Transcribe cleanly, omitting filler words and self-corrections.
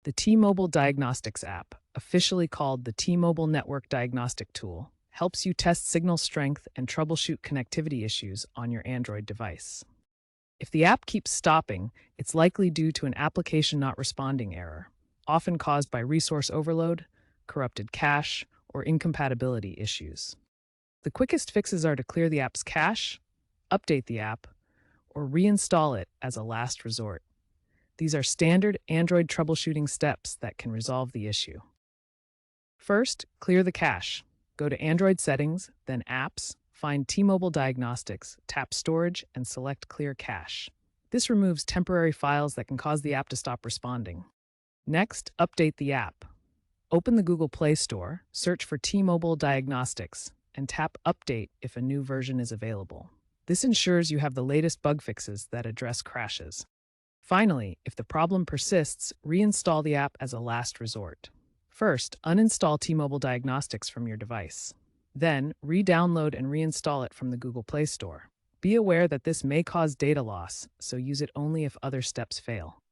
The T-Mobile Diagnostics app, officially called the T-Mobile Network Diagnostic Tool, helps you test signal strength and troubleshoot connectivity issues on your Android device. If the app keeps stopping, it's likely due to an application not responding error, often caused by resource overload, corrupted cache, or incompatibility issues. The quickest fixes are to clear the app's cache, update the app, or reinstall it as a last resort. These are standard Android troubleshooting steps that can resolve the issue. First, clear the cache. Go to Android Settings, then Apps, find T-Mobile Diagnostics, tap Storage, and select Clear Cache. This removes temporary files that can cause the app to stop responding. Next, update the app. Open the Google Play Store, search for T-Mobile Diagnostics, and tap Update if a new version is available. This ensures you have the latest bug fixes that address crashes. Finally, if the problem persists, reinstall the app as a last resort. First, uninstall T-Mobile Diagnostics from your device. Then, re-download and reinstall it from the Google Play Store. Be aware that this may cause data loss, so use it only if other steps fail.